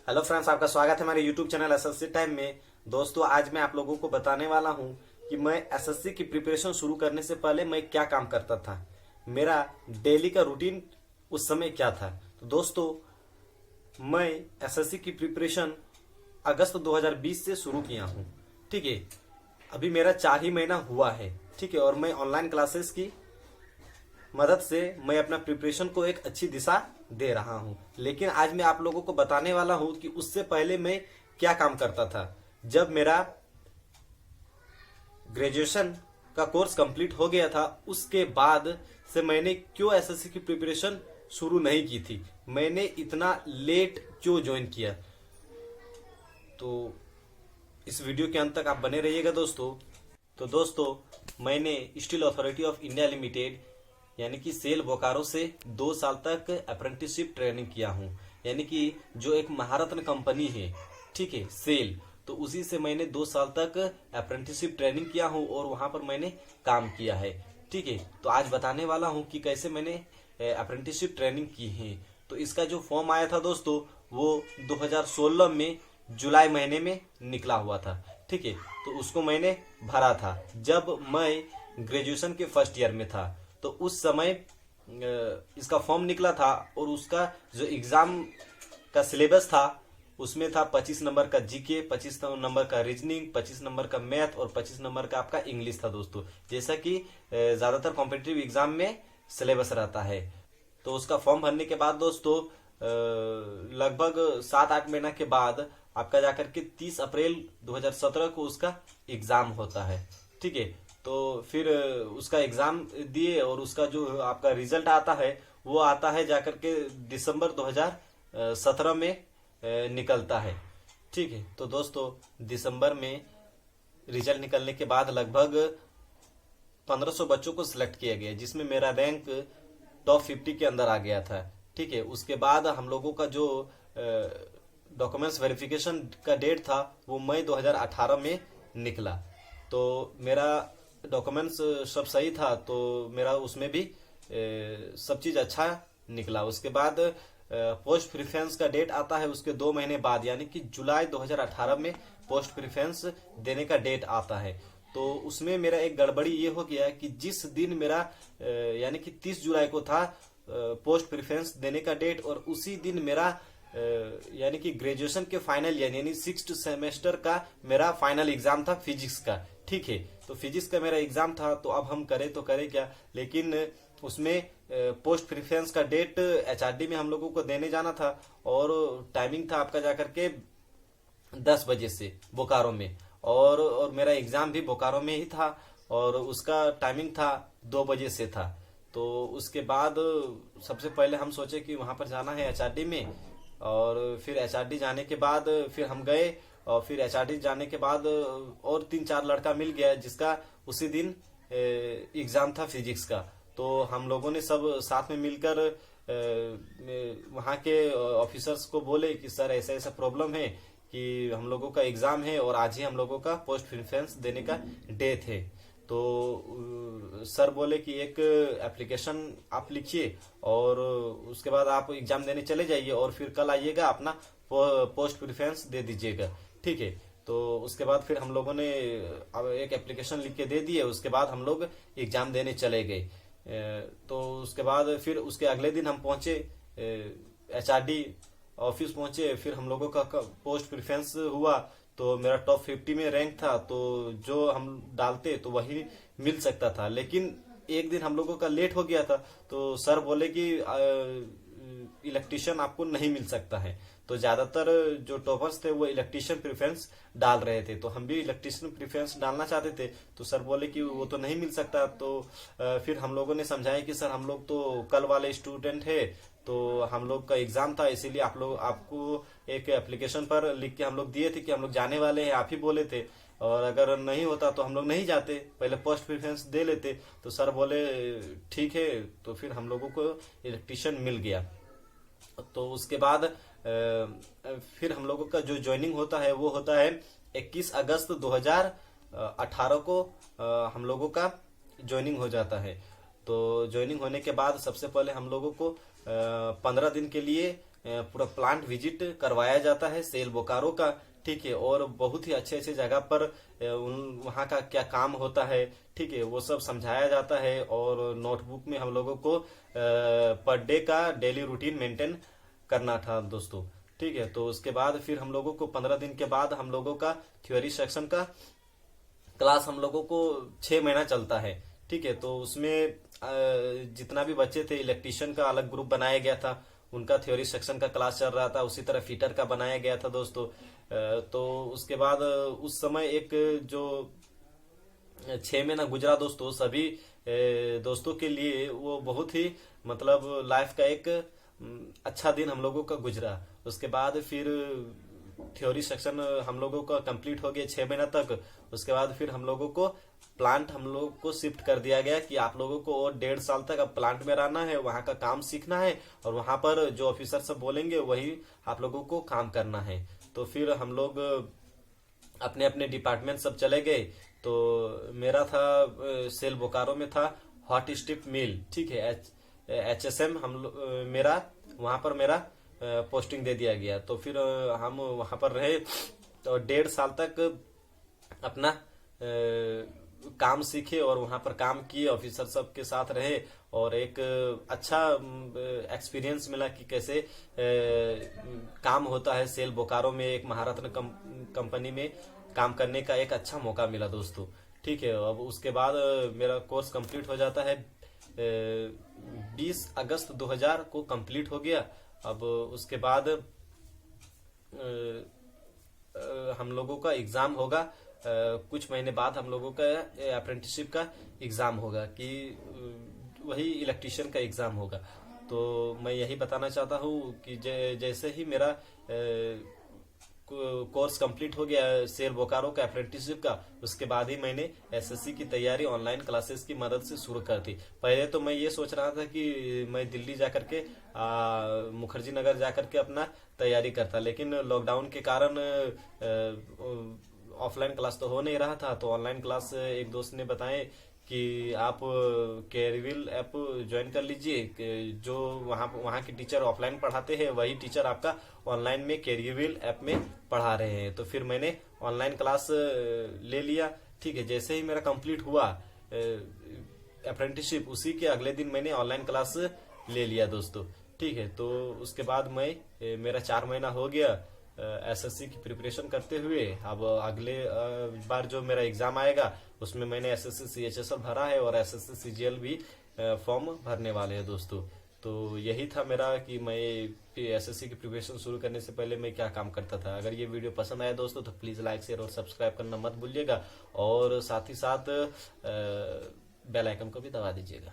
Hello friends, आपका स्वागत है हमारे यूट्यूब चैनल एसएससी टाइम में। दोस्तों, आज मैं आप लोगों को बताने वाला हूं कि मैं एसएससी की प्रिपरेशन शुरू करने से पहले मैं क्या काम करता था, मेरा डेली का रूटीन उस समय क्या था। तो दोस्तों, मैं एसएससी की प्रिपरेशन अगस्त 2020 से शुरू किया हूं। ठीक है, अभी मेरा 4 ही महीना हुआ है। ठीक है, और मैं ऑनलाइन क्लासेस की मदद से मैं अपना प्रिपरेशन को एक अच्छी दिशा दे रहा हूं। लेकिन आज मैं आप लोगों को बताने वाला हूं कि उससे पहले मैं क्या काम करता था। जब मेरा ग्रेजुएशन का कोर्स कंप्लीट हो गया था, उसके बाद से मैंने क्यों एसएससी की प्रिपरेशन शुरू नहीं की थी, मैंने इतना लेट क्यों ज्वाइन किया। तो इस वीडियो के अंत तक आप बने रहिएगा दोस्तों। तो दोस्तों, मैंने steel authority of India limited यानी कि सेल बोकारो से 2 साल तक अप्रेंटिसशिप ट्रेनिंग किया हूँ। यानी कि जो एक महारत्न कंपनी है, ठीक है, सेल, तो उसी से मैंने 2 साल तक अप्रेंटिसशिप ट्रेनिंग किया हूँ और वहां पर मैंने काम किया है। ठीक है, तो आज बताने वाला हूँ कि कैसे मैंने अप्रेंटिसशिप ट्रेनिंग की है। तो इसका जो फॉर्म आया था दोस्तों, वो 2016 में जुलाई महीने में निकला हुआ था। ठीक है, तो उसको मैंने भरा था जब मैं ग्रेजुएशन के फर्स्ट ईयर में था। तो उस समय इसका फॉर्म निकला था और उसका जो एग्जाम का सिलेबस था उसमें था 25 नंबर का जीके, 25 नंबर का रीजनिंग, 25 नंबर का मैथ और 25 नंबर का आपका इंग्लिश था दोस्तों। जैसा कि ज्यादातर कॉम्पिटिटिव एग्जाम में सिलेबस रहता है। तो उसका फॉर्म भरने के बाद दोस्तों लगभग 7-8 महीना के बाद आपका जाकर के 30 अप्रैल 2017 को उसका एग्जाम होता है। ठीक है, तो फिर उसका एग्जाम दिए और उसका जो आपका रिजल्ट आता है वो आता है जाकर के दिसंबर 2017 में निकलता है। ठीक है, तो दोस्तों दिसंबर में रिजल्ट निकलने के बाद लगभग 1500 बच्चों को सिलेक्ट किया गया, जिसमें मेरा रैंक टॉप 50 के अंदर आ गया था। ठीक है, उसके बाद हम लोगों का जो डॉक्यूमेंट्स वेरिफिकेशन का डेट था वो मई 2018 में निकला। तो मेरा डॉक्यूमेंट्स सब सही था, तो मेरा उसमें भी सब चीज अच्छा निकला। उसके बाद पोस्ट प्रिफरेंस का डेट आता है उसके 2 महीने बाद, यानी कि जुलाई 2018 में पोस्ट प्रिफरेंस देने का डेट आता है। तो उसमें मेरा एक गड़बड़ी ये हो गया कि जिस दिन मेरा यानी कि 30 जुलाई को था पोस्ट प्रिफरेंस देने का डेट, और उसी दिन मेरा यानी कि ग्रेजुएशन के फाइनल यानी 6th सेमेस्टर का मेरा फाइनल एग्जाम था फिजिक्स का। ठीक है, तो फिजिक्स का मेरा एग्जाम था। तो अब हम करें तो करें क्या, लेकिन उसमें पोस्ट प्रिफरेंस का डेट एचआरडी में हम लोगों को देने जाना था और टाइमिंग था आपका जाकर के 10 बजे से बोकारो में, और मेरा एग्जाम भी बोकारो में ही था और उसका टाइमिंग था 2 बजे से था। तो उसके बाद सबसे पहले हम सोचे कि वहां पर जाना है एचआरडी में, और फिर एचआरडी जाने के बाद फिर हम गए, और फिर एचआरडी जाने के बाद और 3-4 लड़का मिल गया जिसका उसी दिन एग्जाम था फिजिक्स का। तो हम लोगों ने सब साथ में मिलकर वहाँ के ऑफिसर्स को बोले कि सर ऐसा ऐसा प्रॉब्लम है कि हम लोगों का एग्जाम है और आज ही हम लोगों का पोस्ट प्रिफरेंस देने का डेट है। तो सर बोले कि एक एप्लीकेशन आप लिखिए और उसके बाद आप एग्जाम देने चले जाइए और फिर कल आइएगा अपना पोस्ट प्रिफरेंस दे दीजिएगा। ठीक है, तो उसके बाद फिर हम लोगों ने अब एक एप्लीकेशन लिख के दे दिए। उसके बाद हम लोग एग्जाम देने चले गए। तो उसके बाद फिर उसके अगले दिन हम पहुंचे एचआरडी ऑफिस पहुंचे, फिर हम लोगों का पोस्ट प्रिफरेंस हुआ। तो मेरा टॉप 50 में रैंक था, तो जो हम डालते तो वही मिल सकता था। लेकिन एक दिन हम लोगों का लेट हो गया था, तो सर बोले कि इलेक्ट्रिशियन आपको नहीं मिल सकता है। तो ज्यादातर जो टॉपर्स थे वो इलेक्ट्रिशियन प्रेफरेंस डाल रहे थे, तो हम भी इलेक्ट्रिशियन प्रेफरेंस डालना चाहते थे। तो सर बोले कि वो तो नहीं मिल सकता। तो फिर हम लोगों ने समझाया कि सर हम लोग तो कल वाले स्टूडेंट है, तो हम लोग का एग्जाम था, इसीलिए आप लोग आपको एक एप्लीकेशन पर लिख के हम लोग दिए थे कि हम लोग जाने वाले हैं, आप ही बोले थे, और अगर नहीं होता तो हम लोग नहीं जाते, पहले पोस्ट प्रेफरेंस दे लेते। तो सर बोले ठीक है। तो फिर हम लोगों को इलेक्ट्रिशियन मिल गया। तो उसके बाद फिर हम लोगों का जो ज्वाइनिंग होता है वो होता है 21 अगस्त 2018 को हम लोगों का ज्वाइनिंग हो जाता है। तो ज्वाइनिंग होने के बाद सबसे पहले हम लोगों को 15 दिन के लिए पूरा प्लांट विजिट करवाया जाता है सेल बोकारो का, ठीक है। और बहुत ही अच्छे अच्छे जगह पर वहाँ का क्या काम होता है, ठीक है, वो सब समझाया जाता है। और नोटबुक में हम लोगों को पर डे का डेली रूटीन मेंटेन करना था दोस्तों, ठीक है। तो उसके बाद फिर हम लोगों को 15 दिन के बाद हम लोगों का थ्योरी सेक्शन का क्लास हम लोगों को 6 महीना चलता है, ठीक है। तो उसमें जितना भी बच्चे थे, इलेक्ट्रीशियन का अलग ग्रुप बनाया गया था, उनका थ्योरी सेक्शन का क्लास चल रहा था, उसी तरह फिटर का बनाया गया था दोस्तों। तो उसके बाद उस समय एक जो 6 महीना गुजरा दोस्तों, सभी दोस्तों के लिए वो बहुत ही मतलब लाइफ का एक अच्छा दिन हम लोगों का गुजरा। उसके बाद फिर थ्योरी सेक्शन हम लोगों का कंप्लीट हो गया 6 महीना तक। उसके बाद फिर हम लोगों को प्लांट हम लोगों को शिफ्ट कर दिया गया कि आप लोगों को और 1.5 साल तक अब प्लांट में रहना है, वहां का काम सीखना है, और वहां पर जो ऑफिसर सब बोलेंगे वही आप लोगों को काम करना है। तो फिर हम लोग अपने अपने डिपार्टमेंट सब चले गए। तो मेरा था सेल बोकारो में था हॉट स्ट्रिप मिल, ठीक है, HSM मेरा वहां पर मेरा पोस्टिंग दे दिया गया। तो फिर हम वहां पर रहे तो 1.5 साल तक अपना काम सीखे और वहां पर काम किए, ऑफिसर सब के साथ रहे। और एक अच्छा एक्सपीरियंस मिला कि कैसे काम होता है सेल बोकारो में। एक महारत्न कंपनी में काम करने का एक अच्छा मौका मिला दोस्तों, ठीक है। अब उसके बाद मेरा कोर्स कंप्लीट हो जाता है, 20 अगस्त 2000 को कंप्लीट हो गया। अब उसके बाद हम लोगों का एग्जाम होगा, कुछ महीने बाद हम लोगों का अप्रेंटिसशिप का एग्जाम होगा, कि वही इलेक्ट्रीशियन का एग्जाम होगा। तो मैं यही बताना चाहता हूँ कि जैसे ही मेरा कोर्स कंप्लीट हो गया सेल बोकारो का अप्रेंटिसशिप का, उसके बाद ही मैंने एसएससी की तैयारी ऑनलाइन क्लासेस की मदद से शुरू कर दी। पहले तो मैं ये सोच रहा था कि मैं दिल्ली जाकर के मुखर्जी नगर जाकर के अपना तैयारी करता, लेकिन लॉकडाउन के कारण ऑफलाइन क्लास तो हो नहीं रहा था। तो ऑनलाइन क्लास एक दोस्त ने बताए कि आप कैरिविल ऐप ज्वाइन कर लीजिए, जो वहाँ के टीचर ऑफलाइन पढ़ाते हैं वही टीचर आपका ऑनलाइन में कैरिविल ऐप में पढ़ा रहे हैं। तो फिर मैंने ऑनलाइन क्लास ले लिया, ठीक है। जैसे ही मेरा कंप्लीट हुआ अप्रेंटिसशिप, उसी के अगले दिन मैंने ऑनलाइन क्लास ले लिया दोस्तों, ठीक है। तो उसके बाद मेरा 4 महीना हो गया एसएससी की प्रिपरेशन करते हुए। अब अगले बार जो मेरा एग्जाम आएगा उसमें मैंने एसएससी सीएचएसएल भरा है और एसएससी सीजीएल भी फॉर्म भरने वाले हैं दोस्तों। तो यही था मेरा कि मैं एसएससी की प्रिपरेशन शुरू करने से पहले मैं क्या काम करता था। अगर ये वीडियो पसंद आया दोस्तों तो प्लीज लाइक शेयर और सब्सक्राइब करना मत भूलिएगा, और साथ ही साथ बेल आइकन को भी दबा दीजिएगा।